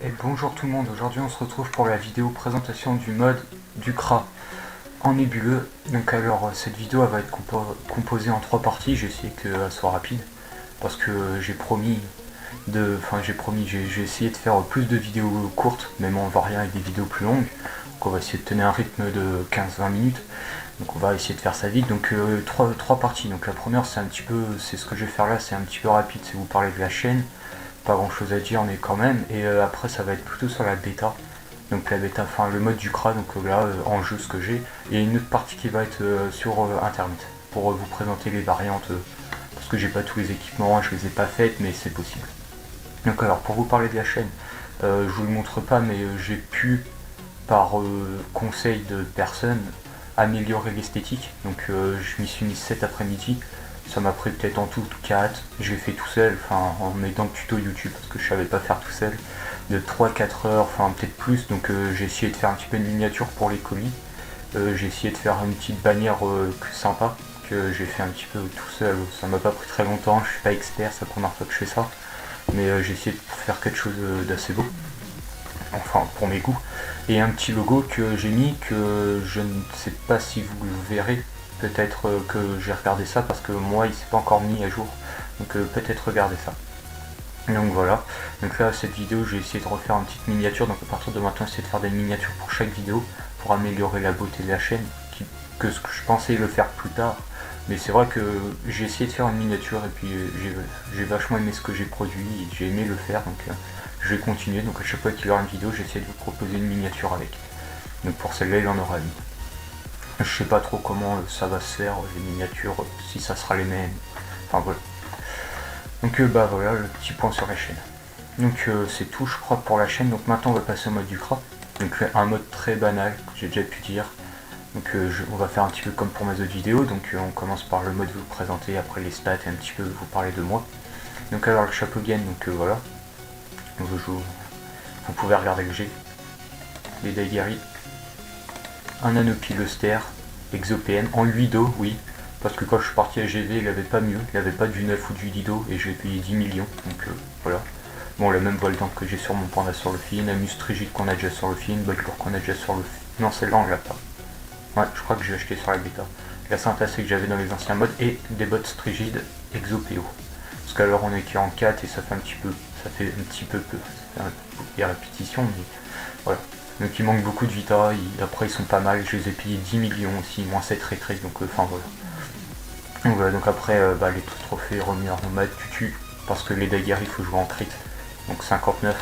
Et bonjour tout le monde, aujourd'hui on se retrouve pour la vidéo présentation du mode du CRA en nébuleux. Donc alors cette vidéo elle va être composée en 3 parties, j'ai essayé qu'elle soit rapide parce que j'ai essayé de faire plus de vidéos courtes, même en variant avec des vidéos plus longues. Donc on va essayer de tenir un rythme de 15-20 minutes. Donc on va essayer de faire ça vite. Donc trois parties. Donc la première c'est ce que je vais faire là, c'est un petit peu rapide, c'est vous parler de la chaîne. Pas grand chose à dire mais quand même. Et après ça va être plutôt sur la bêta. Donc la bêta, enfin le mode du CRA, donc là en jeu ce que j'ai. Et une autre partie qui va être sur internet. Pour vous présenter les variantes. Parce que j'ai pas tous les équipements, je les ai pas faites mais c'est possible. Donc alors pour vous parler de la chaîne, je vous le montre pas mais j'ai pu par conseil de personnes améliorer l'esthétique. Donc je m'y suis mis cet après-midi. Ça m'a pris peut-être en tout 4. Je l'ai fait tout seul, enfin en aidant le tuto YouTube parce que je savais pas faire tout seul. De 3-4 heures, enfin peut-être plus. Donc j'ai essayé de faire un petit peu de miniature pour les colis. J'ai essayé de faire une petite bannière sympa que j'ai fait un petit peu tout seul. Ça m'a pas pris très longtemps, je suis pas expert, c'est la première fois que je fais ça. Mais j'ai essayé de faire quelque chose d'assez beau. Enfin pour mes goûts. Et un petit logo que j'ai mis, que je ne sais pas si vous le verrez, peut-être que j'ai regardé ça parce que moi il s'est pas encore mis à jour, donc peut-être regarder ça. Donc voilà, donc là cette vidéo j'ai essayé de refaire une petite miniature, donc à partir de maintenant j'essaie de faire des miniatures pour chaque vidéo, pour améliorer la beauté de la chaîne, que ce que je pensais le faire plus tard, mais c'est vrai que j'ai essayé de faire une miniature et puis j'ai vachement aimé ce que j'ai produit, et j'ai aimé le faire, donc je vais continuer, donc à chaque fois qu'il y aura une vidéo j'essaie de vous proposer une miniature avec. Donc pour celle-là il en aura une. Je sais pas trop comment ça va se faire, les miniatures, si ça sera les mêmes. Enfin voilà. Donc bah voilà le petit point sur la chaîne. Donc c'est tout je crois pour la chaîne. Donc maintenant on va passer au mode du CRA. Donc un mode très banal que j'ai déjà pu dire. Donc on va faire un petit peu comme pour mes autres vidéos. Donc on commence par le mode vous présenter, après les stats et un petit peu vous parler de moi. Donc alors le chapeau gain, donc voilà. Donc, vous pouvez regarder que j'ai. Les Daigari. Un Anopi austère, ExoPN, en 8 do, oui, parce que quand je suis parti à GV, il avait pas mieux, il avait pas du 9 ou du 10 do, et j'ai payé 10 millions, donc voilà. Bon, la même voile d'encre que j'ai sur mon panda sur le film, Amus Trigide qu'on a déjà sur le film, Botlour qu'on a déjà sur le film. Non, celle-là on l'a pas. Ouais, je crois que j'ai acheté sur la bêta. La synthèse que j'avais dans les anciens modes, et des bots Strigide ExoPO. Parce qu'alors on est en 4 et ça fait un petit peu, il y a répétition, mais voilà. Donc il manque beaucoup de Vita, après ils sont pas mal, je les ai payés 10 millions aussi, moins 7 rétréces, donc enfin voilà. Donc voilà, donc après les trophées remis en mode tutu, parce que les daggers il faut jouer en crit, donc 59,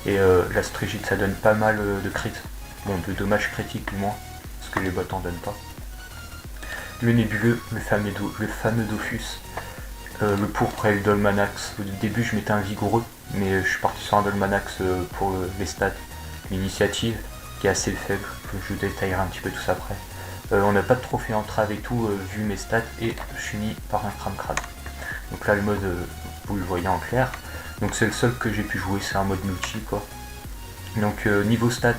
et la Strigide ça donne pas mal de crit, bon de dommages critiques du moins, parce que les bots en donnent pas. Le nébuleux, le fameux Dofus, le pourpre et le Dolmanax, au début je mettais un vigoureux, mais je suis parti sur un Dolmanax pour les stats. L'initiative qui est assez faible, que je détaillerai un petit peu tout ça après. On n'a pas de trophée en trave et tout, vu mes stats, et je finis par un crame-crade. Donc là le mode, vous le voyez en clair, donc c'est le seul que j'ai pu jouer, c'est un mode multi quoi. Donc niveau stats,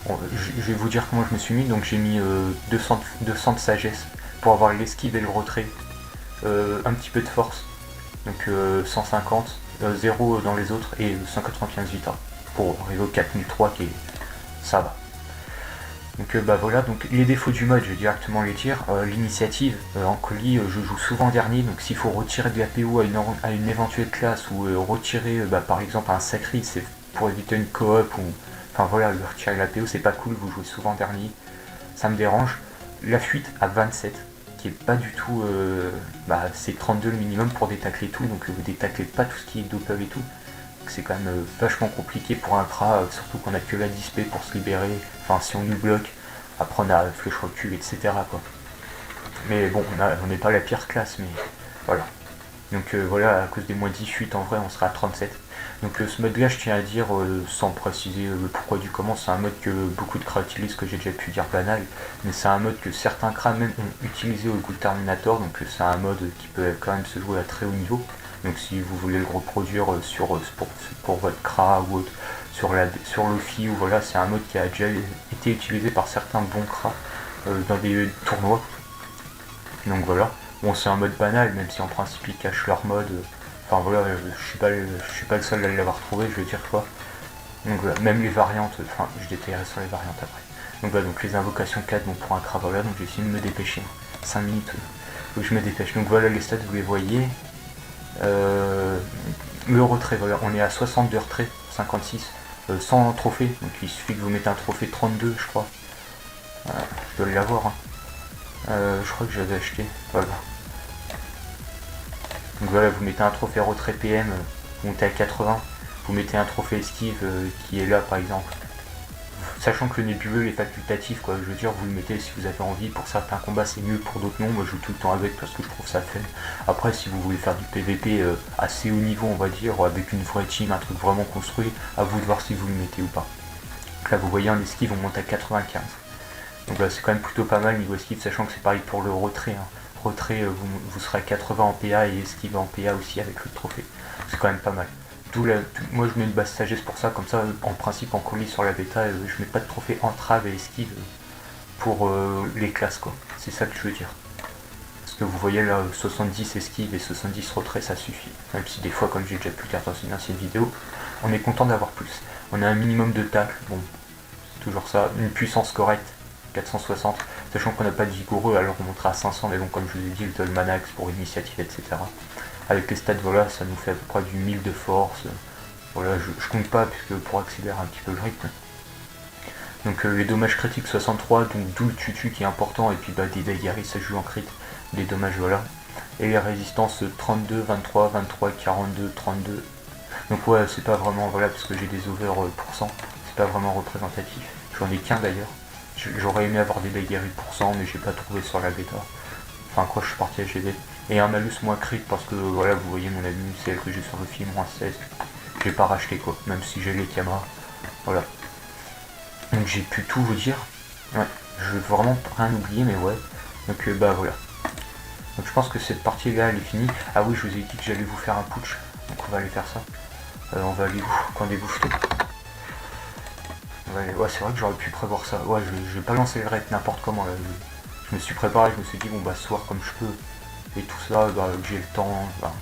je vais vous dire comment je me suis mis, donc j'ai mis 200 de sagesse pour avoir l'esquive et le retrait, un petit peu de force, donc 150, 0 dans les autres et 195 vita pour arriver au 4003 qui est ça va. Donc voilà, donc les défauts du mode je vais directement les dire. L'initiative en colis je joue souvent dernier, donc s'il faut retirer de la PO à une éventuelle classe ou retirer par exemple un sacri, c'est pour éviter une coop ou enfin voilà, le retirer la PO c'est pas cool, vous jouez souvent dernier, ça me dérange. La fuite à 27 qui est pas du tout c'est 32 le minimum pour détacler tout, donc vous détaclez pas tout ce qui est doppel et tout. C'est quand même vachement compliqué pour un CRA, surtout qu'on a que la dispé pour se libérer, enfin si on nous bloque, après on a flèche recul, etc. quoi. Mais bon, on n'est pas la pire classe, mais voilà. Donc voilà, à cause des moins 18 en vrai on sera à 37. Donc ce mode là je tiens à dire, sans préciser le pourquoi du comment, c'est un mode que beaucoup de CRA utilisent, que j'ai déjà pu dire banal, mais c'est un mode que certains CRA même ont utilisé au Ghoul Terminator, donc c'est un mode qui peut quand même se jouer à très haut niveau. Donc si vous voulez le reproduire pour votre CRA ou autre, sur l'OFI, ou voilà, c'est un mode qui a déjà été utilisé par certains bons CRA dans des tournois. Donc voilà, bon c'est un mode banal, même si en principe ils cachent leur mode. Enfin voilà, je suis pas le seul à l'avoir trouvé, je veux dire quoi. Donc voilà, même les variantes, enfin je détaillerai sur les variantes après. Donc voilà, donc les invocations 4 bon, pour un Cravola, donc j'ai essayé de me dépêcher. 5 minutes, faut que je me dépêche. Donc voilà les stats, vous les voyez. Le retrait, voilà, on est à 62 retraits, 56, sans trophée, donc il suffit que vous mettez un trophée 32 je crois. Je dois l'avoir, hein. Je crois que j'avais acheté, voilà. Donc voilà, vous mettez un trophée retrait PM, vous montez à 80, vous mettez un trophée esquive qui est là par exemple. Sachant que le nébuleux est facultatif, quoi, je veux dire, vous le mettez si vous avez envie, pour certains combats c'est mieux, pour d'autres non, moi je joue tout le temps avec parce que je trouve ça fun. Après si vous voulez faire du PVP assez haut niveau on va dire, avec une vraie team, un truc vraiment construit, à vous de voir si vous le mettez ou pas. Donc là vous voyez en esquive on monte à 95. Donc là c'est quand même plutôt pas mal niveau esquive, sachant que c'est pareil pour le retrait. Hein. Retrait vous serez à 80 en PA et esquive en PA aussi avec le trophée. C'est quand même pas mal. Moi je mets une base sagesse pour ça, comme ça en principe en colis sur la bêta je mets pas de trophée entrave et esquive pour les classes quoi, c'est ça que je veux dire. Parce que vous voyez là 70 esquive et 70 retrait ça suffit, même si des fois comme j'ai déjà pu le dire dans une ancienne vidéo, on est content d'avoir plus. On a un minimum de tacle, bon c'est toujours ça, une puissance correcte, 460, sachant qu'on n'a pas de vigoureux alors on montera à 500, mais bon comme je vous ai dit le Dolmanax pour initiative etc. Avec les stats, voilà, ça nous fait à peu près du 1000 de force. Voilà, je compte pas, puisque pour accélérer un petit peu le rythme. Donc les dommages critiques 63, donc d'où le tutu qui est important, et puis bah, des dégâts, ça joue en crit, des dommages, voilà. Et les résistances 32, 23, 23, 42, 32. Donc ouais, c'est pas vraiment, voilà, parce que j'ai des over %, c'est pas vraiment représentatif. J'en ai qu'un d'ailleurs. J'aurais aimé avoir des dégâts %, mais j'ai pas trouvé sur la bêta. Enfin quoi, je suis parti à GV. Et un malus moins crit parce que voilà, vous voyez mon ami, c'est elle que j'ai sur le film, moins 16. J'ai pas racheté quoi, même si j'ai les caméras. Voilà. Donc j'ai pu tout vous dire. Ouais, je veux vraiment rien oublier, mais ouais. Donc bah voilà. Donc je pense que cette partie là elle est finie. Ah oui, je vous ai dit que j'allais vous faire un putsch. Donc on va aller faire ça. On va aller où? Quand des bouffetons. Ouais, c'est vrai que j'aurais pu prévoir ça. Ouais, je vais pas lancer le raid n'importe comment là. Je me suis préparé, je me suis dit bon bah ce soir comme je peux. Et tout ça, bah, j'ai le temps. Bah.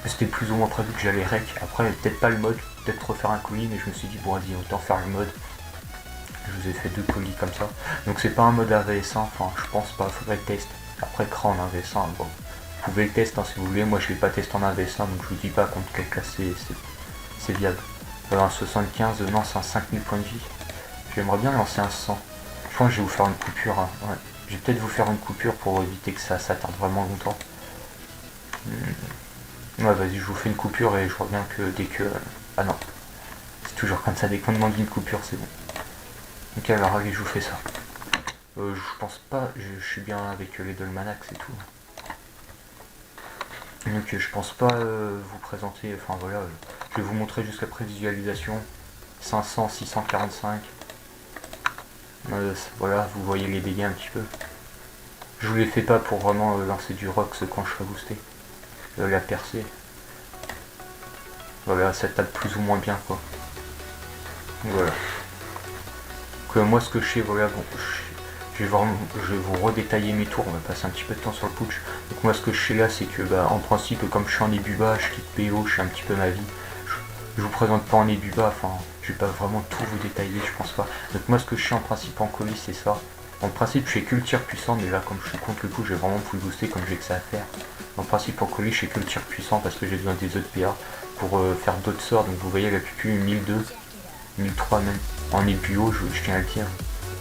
C'était plus ou moins prévu que j'allais rec. Après, peut-être pas le mode, peut-être refaire un colis, mais je me suis dit, bon, vas-y, autant faire le mode. Je vous ai fait 2 colis comme ça. Donc, c'est pas un mode AVS1, enfin, je pense pas, faudrait le test. Après, CRA en AVS1, bon, vous pouvez le tester hein, si vous voulez. Moi, je l'ai pas testé en AVS1, donc je vous dis pas contre quelle classe c'est viable. Un 75, non, c'est un 5000 points de vie. J'aimerais bien lancer un 100. Je pense que je vais vous faire une coupure. Hein. Ouais. Je vais peut-être vous faire une coupure pour éviter que ça tarde vraiment longtemps. Ouais, vas-y, je vous fais une coupure et je reviens que dès que... Ah non, c'est toujours comme ça, dès qu'on demande une coupure, c'est bon. Ok, alors allez, je vous fais ça. Je pense pas, je suis bien avec les Dolmanax et tout. Donc je pense pas vous présenter, enfin voilà, je vais vous montrer jusqu'à prévisualisation. 500, 645. Voilà, vous voyez les dégâts un petit peu. Je vous les fais pas pour vraiment lancer du Rox quand je serai boosté. La percée. Voilà, ça tape plus ou moins bien quoi. Voilà. Donc, moi ce que je sais, voilà, bon, je vais vous redétailler mes tours, on va passer un petit peu de temps sur le putsch. Donc moi ce que je sais là c'est que bah en principe comme je suis en début bas, je quitte PO, je suis un petit peu ma vie. Je vous présente pas en début bas, enfin je vais pas vraiment tout vous détailler, je pense pas. Donc moi ce que je sais en principe en colis c'est ça. En principe je fais que le tir puissant, mais là comme je suis contre le coup je vais vraiment full booster comme j'ai que ça à faire. En principe en colis je fais que le tir puissant parce que j'ai besoin des autres PA pour faire d'autres sorts. Donc vous voyez la pupu 1002, 1003 même. En ébuo je tiens à le tir.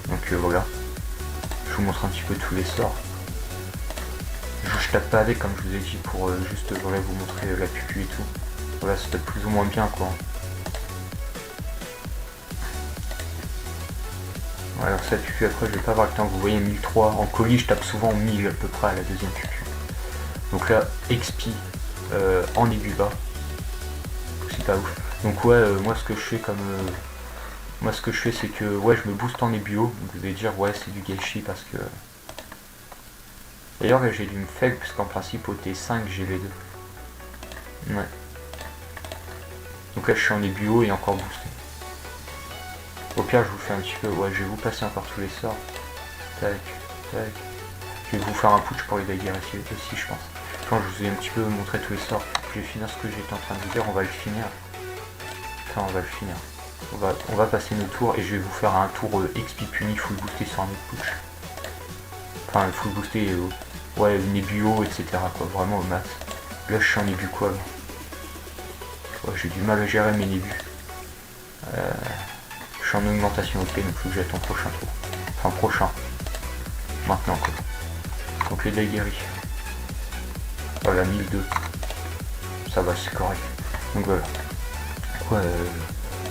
Donc voilà. Je vous montre un petit peu tous les sorts. Je tape pas avec comme je vous ai dit pour juste voilà, vous montrer la pupu et tout. Voilà, ça tape plus ou moins bien quoi. Alors ça pupu après je vais pas avoir le temps, vous voyez 1003. En colis je tape souvent 1000 à peu près à la deuxième pupu. Donc là XP en aigu bas. C'est pas ouf. Donc ouais moi ce que je fais comme moi ce que je fais c'est que ouais je me booste en ébuo. Donc vous allez dire ouais c'est du gâchis parce que. D'ailleurs là j'ai dû me faible puisqu'en principe au T5 j'ai les deux. Ouais. Donc là je suis en ébuo et encore boosté. Au pire je vous fais un petit peu, ouais je vais vous passer encore tous les sorts. Tac, tac. Je vais vous faire un putsch pour les dégâts aussi je pense. Quand je vous ai un petit peu montré tous les sorts, je vais finir ce que j'étais en train de vous dire, on va le finir. ça on va le finir. On va passer nos tours et je vais vous faire un tour XP puni full boosté sur un autre push. Enfin full boosté, ouais, nébuo, etc. quoi, vraiment au max. Là je suis en nébu quoi. Ouais, j'ai du mal à gérer mes nébus. Je suis en augmentation, ok, donc faut que j'attends prochain tour. Enfin prochain. Maintenant quoi. Donc les daguerries. Voilà, 1002. Ça va, c'est correct. Donc voilà. Ouais,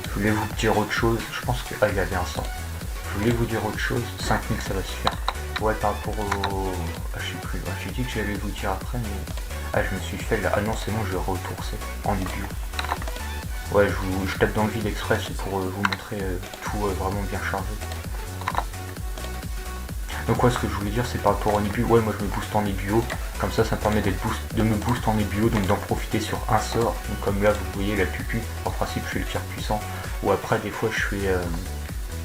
je voulais vous dire autre chose. Je pense que... Ah, il y avait un 100. Je voulais vous dire autre chose. 5000, ça va suffire. Ouais, par rapport au... Ah, je sais plus. Ouais, j'ai dit que j'allais vous dire après, mais... Ah, je me suis fait là. Ah non, c'est bon, je retourne en début. Ouais, je tape dans le vide exprès, c'est pour vous montrer tout vraiment bien chargé. Donc ouais, ce que je voulais dire, c'est par rapport au nébuo. Ouais, moi je me booste en nébuo. Comme ça, ça me permet de me booster en nébuo, donc d'en profiter sur un sort. Donc comme là, vous voyez la pupu. En principe, je fais le tir puissant. Ou après, des fois, je fais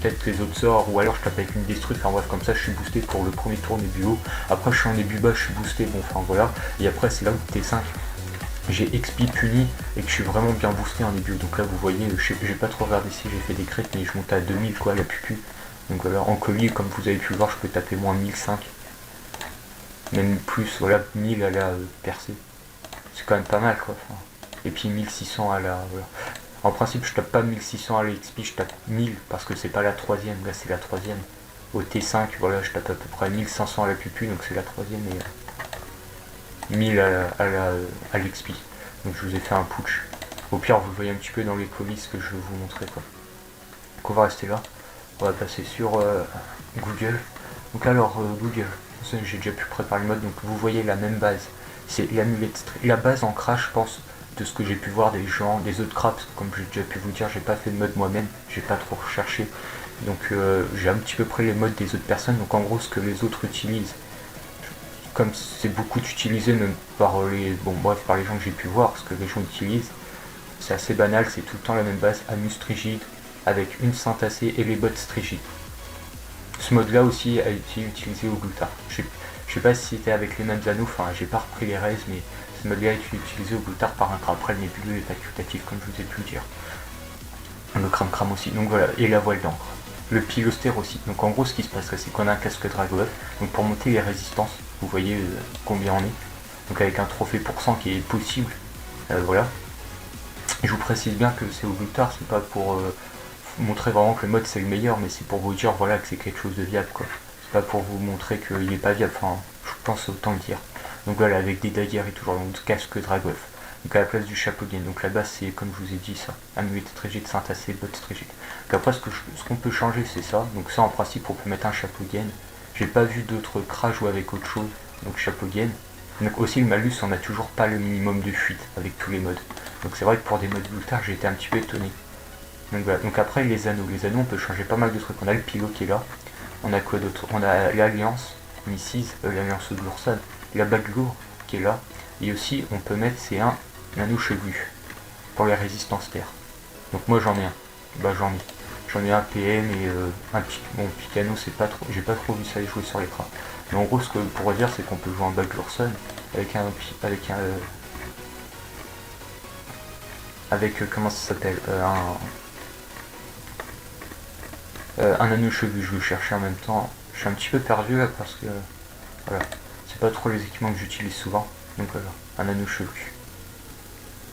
peut-être les autres sorts. Ou alors, je tape avec une destruct. Enfin bref, comme ça, je suis boosté pour le premier tour nébuo. Après, je suis en nébu bas, je suis boosté. Bon, enfin voilà. Et après, c'est là où T5. J'ai XP puni et que je suis vraiment bien boosté en nébuo. Donc là, vous voyez, j'ai pas trop regardé si j'ai fait des crits, mais je monte à 2000 quoi, la pupu. Donc voilà, en colis, comme vous avez pu le voir, je peux taper moins 1005. Même plus, voilà, 1000 à la percée. C'est quand même pas mal quoi. Enfin, et puis 1600 à la... Voilà. En principe, je tape pas 1600 à la XP, je tape 1000 parce que c'est pas la troisième, là c'est la troisième. Au T5, voilà, je tape à peu près 1500 à la pupu, donc c'est la troisième et 1000 à l'XP. Donc je vous ai fait un putsch. Au pire, vous voyez un petit peu dans les colis ce que je vais vous montrer quoi. Donc on va rester là. On va passer sur Google. Donc alors Google, j'ai déjà pu préparer le mode, donc vous voyez la même base. C'est l'amulette, la base en crash, je pense, de ce que j'ai pu voir des gens, des autres craps, comme j'ai déjà pu vous dire, j'ai pas fait de mode moi-même, j'ai pas trop recherché. Donc j'ai un petit peu près les modes des autres personnes, donc en gros ce que les autres utilisent. Comme c'est beaucoup utilisé même par les. Bon bref par les gens que j'ai pu voir, ce que les gens utilisent, c'est assez banal, c'est tout le temps la même base, Amus Strigide, avec une syntacée et les bots Strigide. Ce mode là aussi a été utilisé au Glutar. Je sais pas si c'était avec les mêmes anneaux, enfin j'ai pas repris les raids, mais ce mode là a été utilisé au Glutar par un après le nébuleux est facultatif comme je vous ai pu le dire. Le cram aussi, donc voilà, et la voile d'encre. Le pilostère aussi, donc en gros ce qui se passerait c'est qu'on a un casque Dragov, donc pour monter les résistances, vous voyez combien on est, donc avec un trophée pour cent qui est possible, voilà. Je vous précise bien que c'est au Glutar, c'est pas pour montrer vraiment que le mode c'est le meilleur, mais c'est pour vous dire voilà que c'est quelque chose de viable quoi. C'est pas pour vous montrer qu'il est pas viable, enfin je pense autant le dire. Donc voilà, avec des daguerres et toujours, donc casque Dragov. Donc à la place du chapeau gain, donc là-bas c'est comme je vous ai dit ça, amulette Strigide, syntacée, bot Strigide. Donc après ce qu'on peut changer c'est ça, donc ça en principe on peut mettre un chapeau gain. J'ai pas vu d'autres cras jouer avec autre chose, donc chapeau gain. Donc aussi le malus on a toujours pas le minimum de fuite avec tous les modes. Donc c'est vrai que pour des modes Glutar j'ai été un petit peu étonné. Donc voilà, donc après les anneaux on peut changer pas mal de trucs, on a le pilot qui est là, on a quoi d'autre, on a l'alliance, Mrs, l'alliance de l'Oursade, la bague lourde qui est là, et aussi on peut mettre c'est un anneau chevelu pour les résistances terre. Donc moi j'en ai un, bah j'en ai un PM et un petit, bon petit anneau c'est pas trop, j'ai pas trop vu ça jouer sur l'écran. Mais en gros ce que je pourrais dire c'est qu'on peut jouer en bague Lurson avec comment ça s'appelle, un anneau chevelu, je vais chercher en même temps. Je suis un petit peu perdu là parce que voilà, c'est pas trop les équipements que j'utilise souvent. Donc voilà, un anneau chevelu.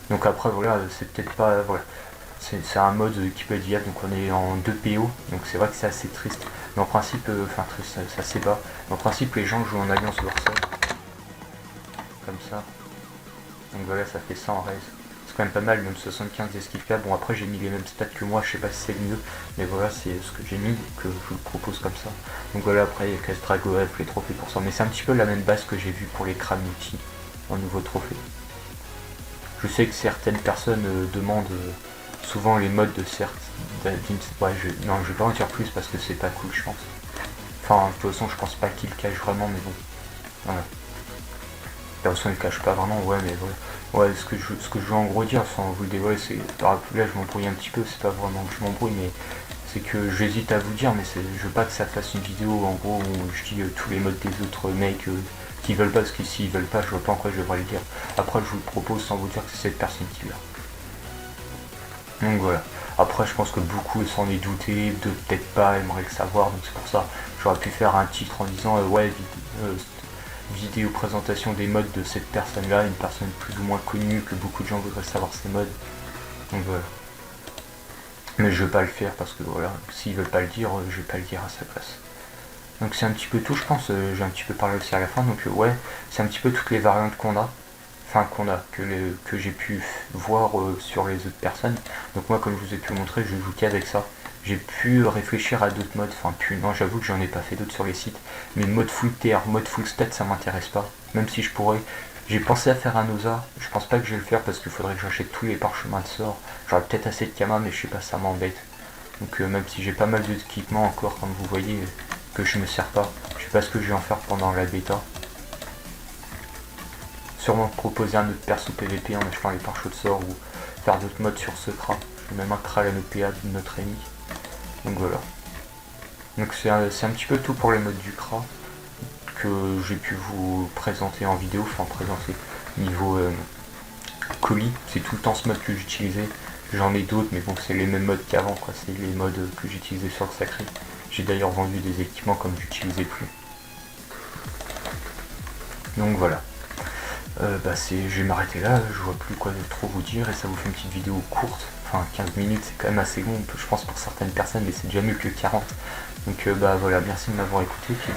Donc après voilà, c'est peut-être pas. Voilà. C'est un mode qui peut être viable, donc on est en 2 PO, donc c'est vrai que c'est assez triste. Mais en principe, enfin triste, c'est assez bas. Mais en principe les gens jouent en alliance Lurson. Comme ça. Donc voilà, ça fait 100 en raise. C'est quand même pas mal, même 75 d'esquive. Bon après j'ai mis les mêmes stats que moi, je sais pas si c'est mieux, mais voilà c'est ce que j'ai mis, que je vous propose comme ça. Donc voilà, après il y a Casse Dragoev, les trophées pour ça, mais c'est un petit peu la même base que j'ai vu pour les Kramuti en nouveau trophée. Je sais que certaines personnes demandent souvent les modes de certes. Ouais, non, je vais pas en dire plus parce que c'est pas cool je pense. Enfin, de toute façon je pense pas qu'il le cache vraiment, mais bon. Voilà. De toute façon il cache pas vraiment, ouais mais voilà. Ouais, ce que je veux en gros dire, sans vous le dévoiler, c'est... Là je m'embrouille un petit peu, c'est pas vraiment que je m'embrouille, mais c'est que j'hésite à vous dire, mais je veux pas que ça fasse une vidéo en gros où je dis tous les modes des autres mecs qui veulent pas, parce que s'ils veulent pas, je vois pas en quoi je devrais le dire. Après je vous le propose sans vous dire que c'est cette personne qui l'a. Donc voilà. Après je pense que beaucoup s'en est douté, de peut-être pas aimeraient le savoir, donc c'est pour ça j'aurais pu faire un titre en disant ouais vidéo présentation des modes de cette personne là, une personne plus ou moins connue que beaucoup de gens voudraient savoir ses modes. Donc voilà. Mais je vais pas le faire parce que voilà, s'ils veulent pas le dire, je vais pas le dire à sa place. Donc c'est un petit peu tout je pense, j'ai un petit peu parlé aussi à la fin, donc ouais, c'est un petit peu toutes les variantes qu'on a, que j'ai pu voir sur les autres personnes. Donc moi comme je vous ai pu le montrer, je joue qu'avec ça. J'ai pu réfléchir à d'autres modes, non j'avoue que j'en ai pas fait d'autres sur les sites, mais mode full TR, mode full stat ça m'intéresse pas, même si je pourrais. J'ai pensé à faire un OSA, je pense pas que je vais le faire parce qu'il faudrait que j'achète tous les parchemins de sort. J'aurais peut-être assez de Kama mais je sais pas, ça m'embête. Donc même si j'ai pas mal d'équipements encore comme vous voyez que je me sers pas, je sais pas ce que je vais en faire pendant la bêta. Sûrement proposer un autre perso PVP en achetant les parchos de sort ou faire d'autres modes sur ce cra. Je vais même un cra la PA de notre ami. Donc voilà. Donc c'est un petit peu tout pour les modes du cra que j'ai pu vous présenter en vidéo, enfin présenter niveau colis, c'est tout le temps ce mode que j'utilisais. J'en ai d'autres mais bon c'est les mêmes modes qu'avant quoi, c'est les modes que j'utilisais sur le sacré. J'ai d'ailleurs vendu des équipements comme j'utilisais plus. Donc voilà. Je vais m'arrêter là, je vois plus quoi trop vous dire et ça vous fait une petite vidéo courte, enfin 15 minutes c'est quand même assez long je pense pour certaines personnes mais c'est déjà mieux que 40. Donc voilà, merci de m'avoir écouté puis